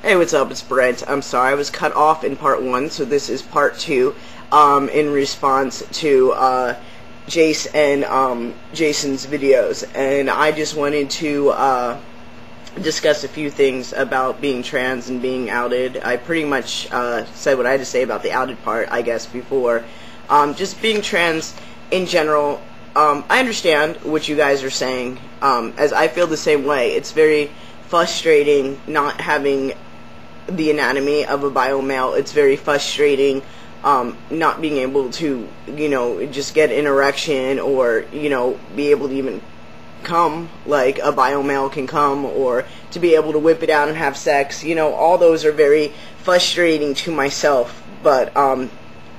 Hey, what's up? It's Brent. I'm sorry I was cut off in part 1, so this is part 2 in response to Jace and Jason's videos. And I just wanted to discuss a few things about being trans and being outed. I pretty much said what I had to say about the outed part, I guess, before. Just being trans in general, I understand what you guys are saying, as I feel the same way. It's very frustrating not having the anatomy of a bio male. It's very frustrating not being able to, just get an erection or, be able to even come like a bio male can come, or to be able to whip it out and have sex. All those are very frustrating to myself, but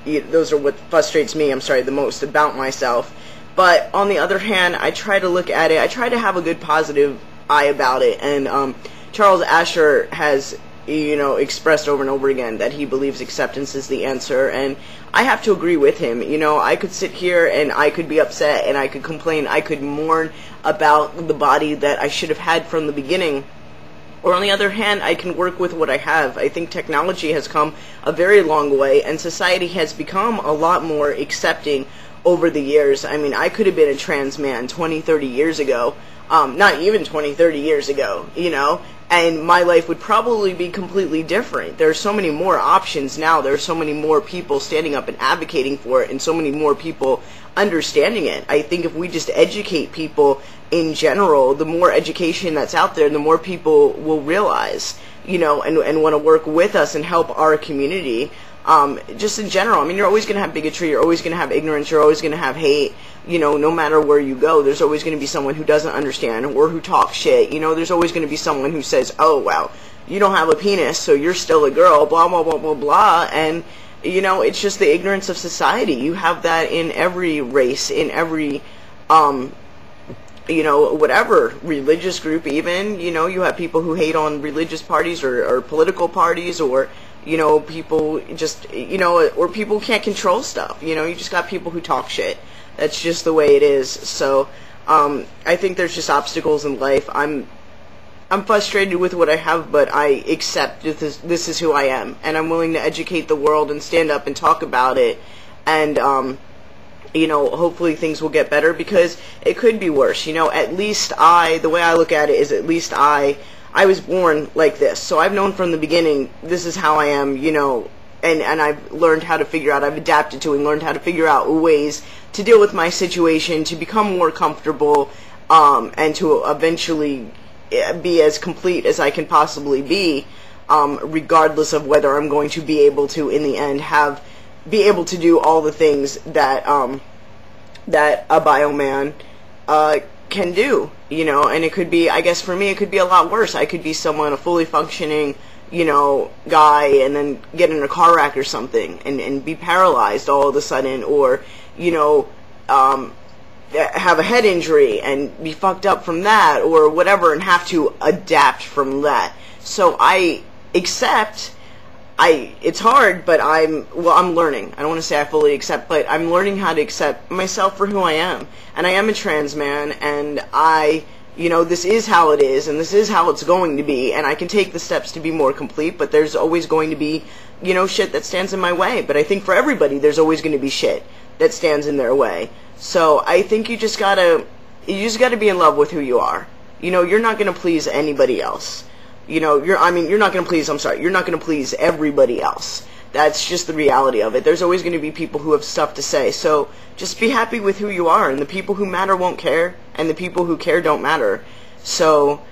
those are what frustrates me, the most about myself. But on the other hand, I try to look at it, I try to have a good positive eye about it, and Charles Asher has expressed over and over again that he believes acceptance is the answer, and I have to agree with him. I could sit here and I could be upset and I could complain, I could mourn about the body that I should have had from the beginning, or on the other hand, I can work with what I have. I think technology has come a very long way, and society has become a lot more accepting over the years. I mean, I could have been a trans man 20, 30 years ago, not even 20, 30 years ago, and my life would probably be completely different. There are so many more options now. There are so many more people standing up and advocating for it, and so many more people understanding it. I think if we just educate people in general, the more education that's out there, the more people will realize, and want to work with us and help our community. Just in general, I mean, you're always going to have bigotry, you're always going to have ignorance, you're always going to have hate, no matter where you go. There's always going to be someone who doesn't understand or who talks shit. There's always going to be someone who says, oh, well, you don't have a penis, so you're still a girl, blah, blah, blah, blah, blah, and, it's just the ignorance of society. You have that in every race, in every, whatever, religious group even, you have people who hate on religious parties or political parties, or people just, or people can't control stuff. You just got people who talk shit. That's just the way it is. So, I think there's just obstacles in life. I'm frustrated with what I have, but I accept this is who I am, and I'm willing to educate the world and stand up and talk about it, and, hopefully things will get better, because it could be worse. At least the way I look at it is, at least I was born like this, so I've known from the beginning this is how I am, and I've learned how to figure out, I've adapted to and learned how to figure out ways to deal with my situation, to become more comfortable, and to eventually be as complete as I can possibly be, regardless of whether I'm going to be able to, in the end, be able to do all the things that that a bio man can do, and it could be, I guess for me, it could be a lot worse. I could be a fully functioning, guy, and then get in a car wreck or something, and be paralyzed all of a sudden, or, have a head injury and be fucked up from that, or whatever, and have to adapt from that. So I accept, it's hard, but I'm learning. I don't want to say I fully accept, but I'm learning how to accept myself for who I am. And I am a trans man, and this is how it is, and this is how it's going to be, and I can take the steps to be more complete, but there's always going to be, shit that stands in my way. But I think for everybody, there's always going to be shit that stands in their way. So I think you just gotta be in love with who you are. You're not going to please anybody else. You're not going to please everybody else. That's just the reality of it. There's always going to be people who have stuff to say. So just be happy with who you are, and the people who matter won't care, and the people who care don't matter. So,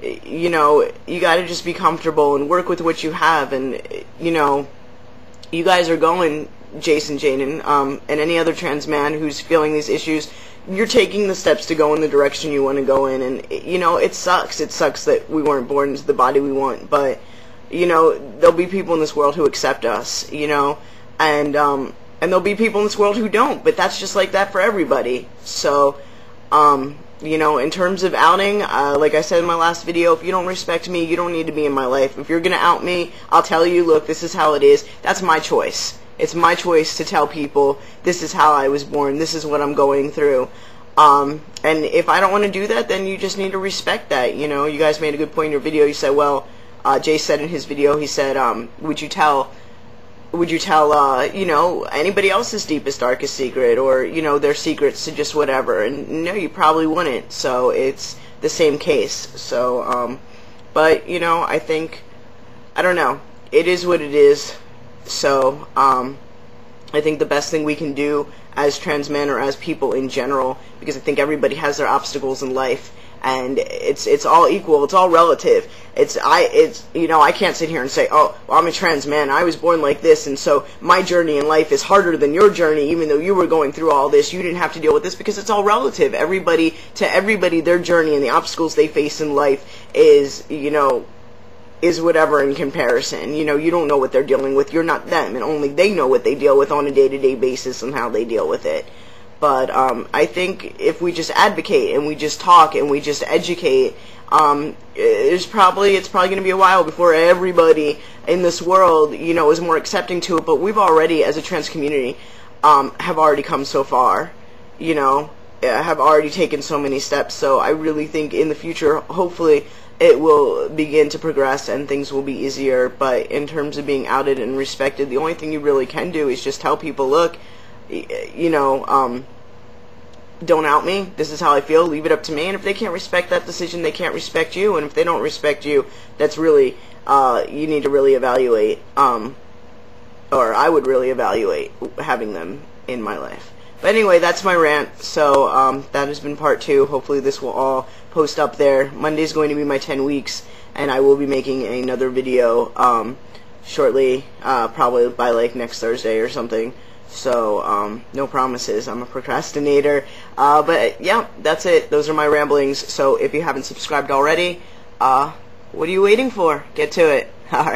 you got to just be comfortable and work with what you have. And, you guys are going, Jason, Jaden, and any other trans man who's feeling these issues, you're taking the steps to go in the direction you want to go in, and, it sucks. It sucks that we weren't born into the body we want, but, there'll be people in this world who accept us, and there'll be people in this world who don't, but that's just like that for everybody. So, in terms of outing, like I said in my last video, if you don't respect me, you don't need to be in my life. If you're gonna out me, I'll tell you, look, this is how it is. That's my choice. It's my choice to tell people, this is how I was born, this is what I'm going through. And if I don't want to do that, then you just need to respect that. You guys made a good point in your video. You said, well, Jace said in his video, he said, would you tell you know, anybody else's deepest, darkest secret, or, you know, their secrets to just whatever? And no, you probably wouldn't. So it's the same case. So, but, you know, I think, I don't know, it is what it is. So, I think the best thing we can do as trans men, or as people in general, because I think everybody has their obstacles in life, and it's all equal, it's all relative. It's you know, I can't sit here and say, oh, well, I'm a trans man, I was born like this, and so my journey in life is harder than your journey, even though you were going through all this, you didn't have to deal with this, because it's all relative. Everybody, their journey and the obstacles they face in life is, you know, is whatever in comparison. You know, you don't know what they're dealing with, you're not them, and only they know what they deal with on a day-to-day basis and how they deal with it. But I think if we just advocate and we just talk and we just educate, it's probably going to be a while before everybody in this world, you know, is more accepting to it. But we've already, as a trans community, have already come so far, you know, have already taken so many steps. So I really think in the future, hopefully, it will begin to progress and things will be easier. But in terms of being outed and respected, the only thing you really can do is just tell people, look, you know, don't out me, this is how I feel, leave it up to me. And if they can't respect that decision, they can't respect you. And if they don't respect you, that's really, you need to really evaluate, or I would really evaluate having them in my life. But anyway, that's my rant. So that has been part 2. Hopefully this will all post up there. Monday's going to be my 10 weeks, and I will be making another video shortly, probably by like next Thursday or something. So no promises, I'm a procrastinator. But yeah, that's it. Those are my ramblings. So if you haven't subscribed already, what are you waiting for? Get to it. Alright.